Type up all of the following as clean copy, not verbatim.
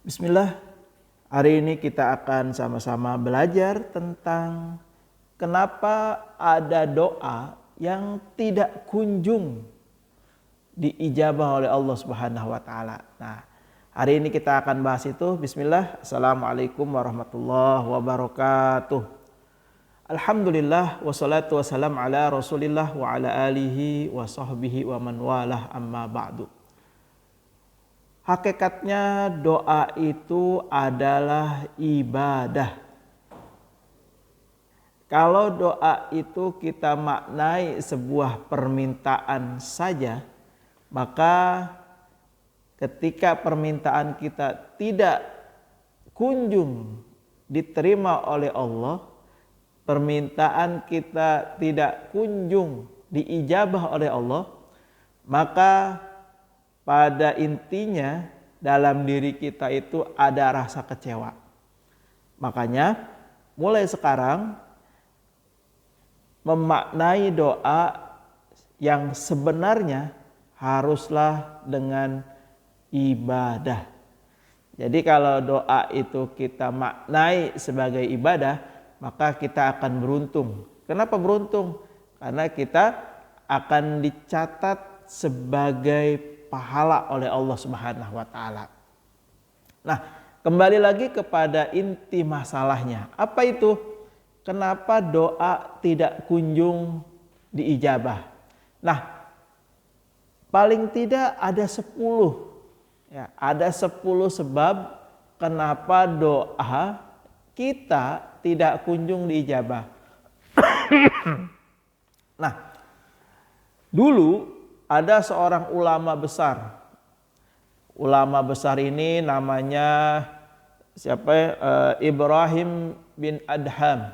Bismillah, hari ini kita akan sama-sama belajar tentang kenapa ada doa yang tidak kunjung diijabah oleh Allah Subhanahu wa taala. Nah, hari ini kita akan bahas itu. Bismillah. Assalamualaikum warahmatullahi wabarakatuh. Alhamdulillah wassalatu wassalam ala Rasulillah wa ala alihi wa sahbihi wa man walah, amma ba'du. Hakikatnya doa itu adalah ibadah. Kalau doa itu kita maknai sebuah permintaan saja, maka ketika permintaan kita tidak kunjung diterima oleh Allah, permintaan kita tidak kunjung diijabah oleh Allah, maka pada intinya dalam diri kita itu ada rasa kecewa. Makanya mulai sekarang memaknai doa yang sebenarnya haruslah dengan ibadah. Jadi kalau doa itu kita maknai sebagai ibadah, maka kita akan beruntung. Kenapa beruntung? Karena kita akan dicatat sebagai pahala oleh Allah Subhanahu wa taala. Nah, kembali lagi kepada inti masalahnya. Apa itu? Kenapa doa tidak kunjung diijabah? Nah, paling tidak ada 10. Ya, ada 10 sebab kenapa doa kita tidak kunjung diijabah. Nah, dulu ada seorang ulama besar. Ulama besar ini namanya Ibrahim bin Adham.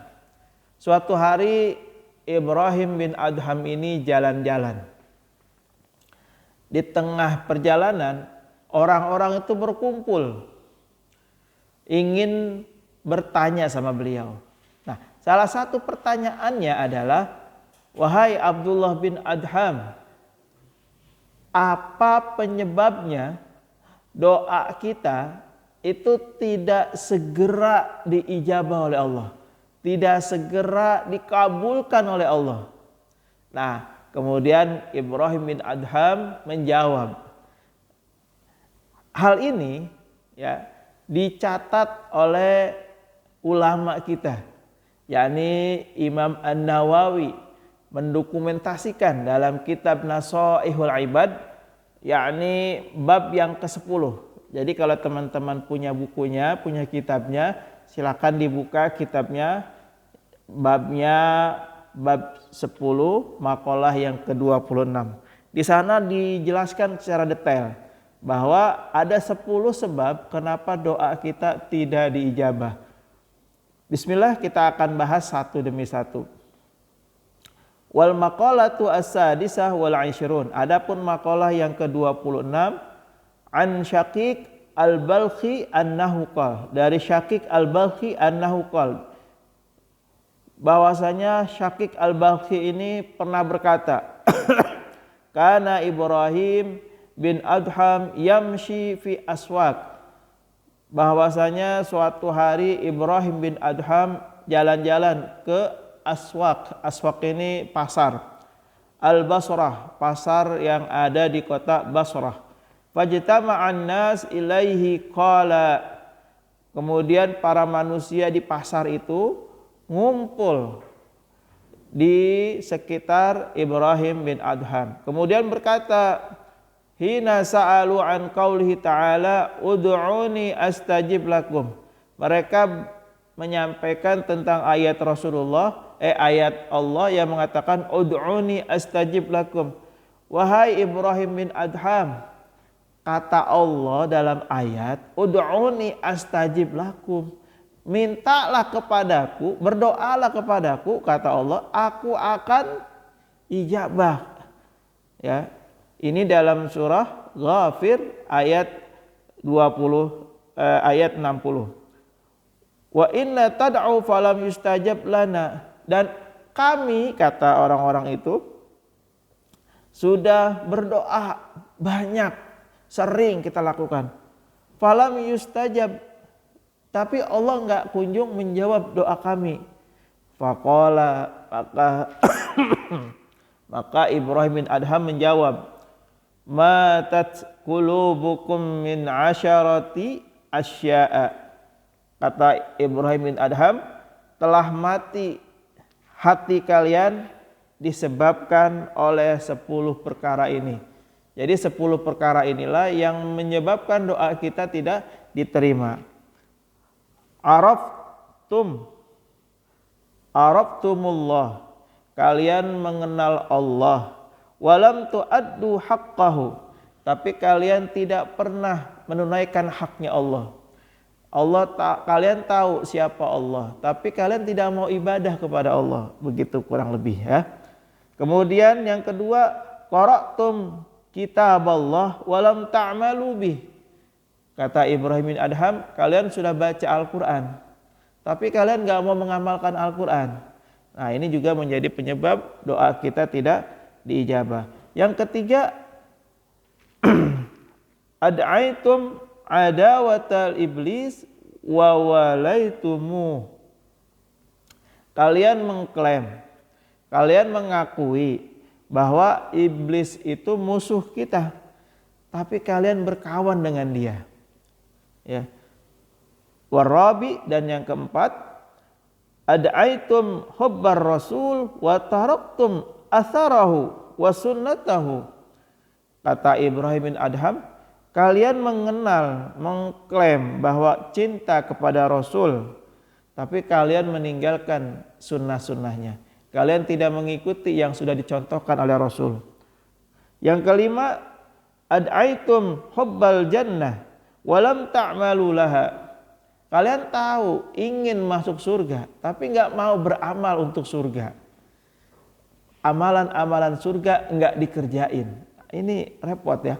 Suatu hari Ibrahim bin Adham ini jalan-jalan. Di tengah perjalanan orang-orang itu berkumpul ingin bertanya sama beliau. Nah, salah satu pertanyaannya adalah, wahai Abdullah bin Adham, apa penyebabnya doa kita itu tidak segera diijabah oleh Allah, tidak segera dikabulkan oleh Allah? Nah, kemudian Ibrahim bin Adham menjawab, hal ini ya dicatat oleh ulama kita, yakni Imam An-Nawawi mendokumentasikan dalam kitab Nasaihul Ibad, yakni bab yang ke-10. Jadi kalau teman-teman punya bukunya, punya kitabnya, silakan dibuka kitabnya, babnya bab 10, makalah yang ke-26. Di sana dijelaskan secara detail bahwa ada 10 sebab kenapa doa kita tidak diijabah. Bismillah, kita akan bahas satu demi satu. Wal maqalatu as-sadisah wal 20. Adapun maqalah yang ke-26, an Syaqiq al-Balkhi annahu qala, dari Syaqiq al-Balkhi annahu qala, bahwasanya Syaqiq al-Balkhi ini pernah berkata, kana Ibrahim bin Adham yamshi fi aswaq, bahwasanya suatu hari Ibrahim bin Adham jalan-jalan ke aswaq. Aswaq ini pasar. Al-Basrah, pasar yang ada di kota Basrah. Fajtama'an nas ilaihi qala, kemudian para manusia di pasar itu ngumpul di sekitar Ibrahim bin Adham. Kemudian berkata, hina sa'alu an qaulihi ta'ala ud'uni astajib lakum. Mereka menyampaikan tentang ayat Rasulullah, ayat Allah yang mengatakan ud'uni astajib lakum. Wahai Ibrahim bin Adham, kata Allah dalam ayat ud'uni astajib lakum, mintalah kepadaku, berdoalah kepadaku, kata Allah, aku akan ijabah. Ya, ini dalam surah Ghafir ayat 20 ayat 60. Wa inna tad'u falam yustajab lana, dan kami, kata orang-orang itu, sudah berdoa banyak, sering kita lakukan, falam yustajab, tapi Allah enggak kunjung menjawab doa kami. Faqala, maka Ibrahim bin Adham menjawab, matat qulubukum min asyarati asya'a. Kata Ibrahim bin Adham, telah mati hati kalian disebabkan oleh 10 perkara ini. Jadi 10 perkara inilah yang menyebabkan doa kita tidak diterima. Araftumullah, kalian mengenal Allah. Walam tu'addu haqqahu, tapi kalian tidak pernah menunaikan haknya Allah. Kalian tahu siapa Allah, tapi kalian tidak mau ibadah kepada Allah. Begitu kurang lebih ya. Kemudian yang kedua, qara'tum kitaballah walam ta'malu bih. Kata Ibrahim bin Adham, kalian sudah baca Al-Quran, tapi kalian gak mau mengamalkan Al-Quran. Nah, ini juga menjadi penyebab doa kita tidak diijabah. Yang ketiga, ad'aitum adawatal iblis wa walaitumu. Kalian mengklaim, kalian mengakui bahwa iblis itu musuh kita, tapi kalian berkawan dengan dia. Ya. Warabi, dan yang keempat, ad'aitum hubbar rasul wa taraktum atharahu wa sunnatahu. Kata Ibrahim bin Adham, kalian mengenal, mengklaim bahwa cinta kepada Rasul, tapi kalian meninggalkan sunnah-sunnahnya. Kalian tidak mengikuti yang sudah dicontohkan oleh Rasul. Yang kelima, ad'aitum hubbal jannah walam ta'malu laha. Kalian tahu ingin masuk surga, tapi enggak mau beramal untuk surga. Amalan-amalan surga enggak dikerjain. Ini repot ya.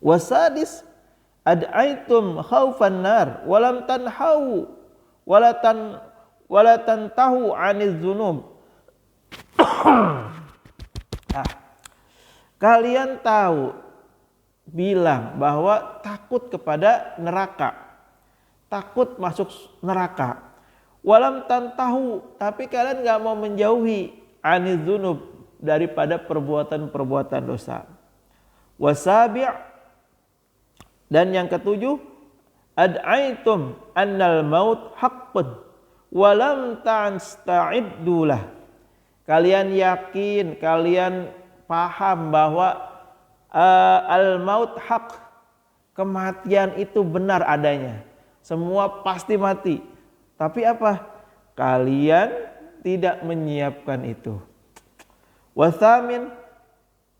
Wasadis, ad'aitum khaufan nar walam tanhau wala tantahu 'aniz dzunub. Kalian tahu, bilang bahwa takut kepada neraka, takut masuk neraka. Walam tantahu, tapi kalian enggak mau menjauhi 'aniz dzunub, daripada perbuatan-perbuatan dosa. Wasabi', dan yang ketujuh, ad'aitum annal maut haqqun walam ta'sta'iddulah. Kalian yakin, kalian paham bahwa al-maut haq, kematian itu benar adanya. Semua pasti mati. Tapi apa? Kalian tidak menyiapkan itu. Wasamin,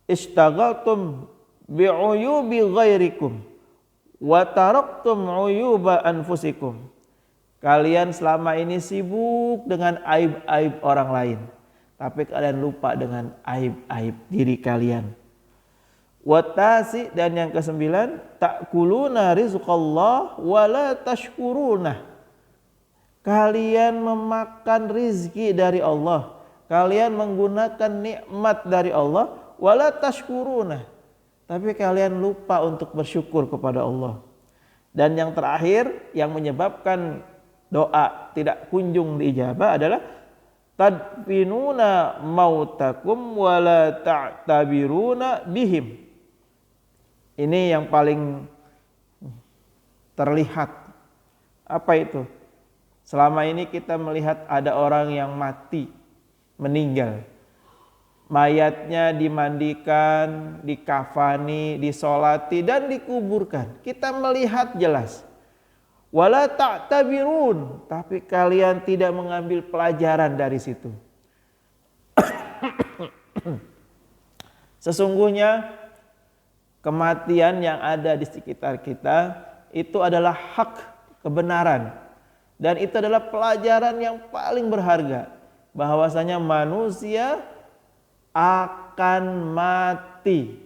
istaghaltum bi'uyubi ghairikum wa taraktum uyuba anfusikum. Kalian selama ini sibuk dengan aib-aib orang lain, tapi kalian lupa dengan aib-aib diri kalian. Watasi, dan yang kesembilan, ta'kuluna rizqallah wa la tashkuruna. Kalian memakan rizki dari Allah, kalian menggunakan nikmat dari Allah, wala tashkuruna, tapi kalian lupa untuk bersyukur kepada Allah. Dan yang terakhir yang menyebabkan doa tidak kunjung diijabah adalah tadfinuna mautakum wala ta'tabiruna bihim. Ini yang paling terlihat. Apa itu? Selama ini kita melihat ada orang yang mati, meninggal, mayatnya dimandikan, dikafani, disolati, dan dikuburkan. Kita melihat jelas. Wala ta'tabirun, tapi kalian tidak mengambil pelajaran dari situ. Sesungguhnya kematian yang ada di sekitar kita itu adalah hak, kebenaran, dan itu adalah pelajaran yang paling berharga. Bahwasanya manusia akan mati.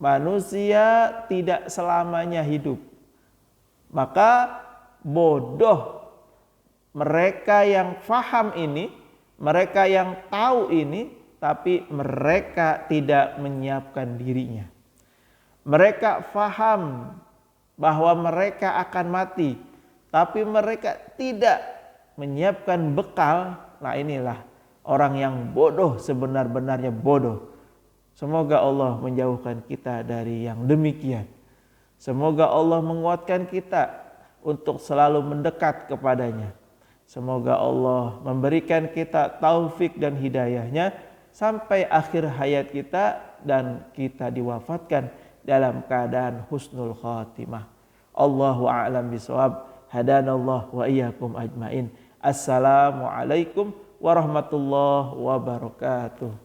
Manusia tidak selamanya hidup. Maka bodoh mereka yang faham ini, mereka yang tahu ini, tapi mereka tidak menyiapkan dirinya. Mereka faham bahwa mereka akan mati, tapi mereka tidak menyiapkan bekal. Nah, inilah orang yang bodoh, sebenar-benarnya bodoh. Semoga Allah menjauhkan kita dari yang demikian. Semoga Allah menguatkan kita untuk selalu mendekat kepadanya. Semoga Allah memberikan kita taufik dan hidayahnya sampai akhir hayat kita dan kita diwafatkan dalam keadaan husnul khatimah. Allahu a'lam bishawab. Hadanallah wa iyyakum ajmain. Assalamualaikum warahmatullahi wabarakatuh.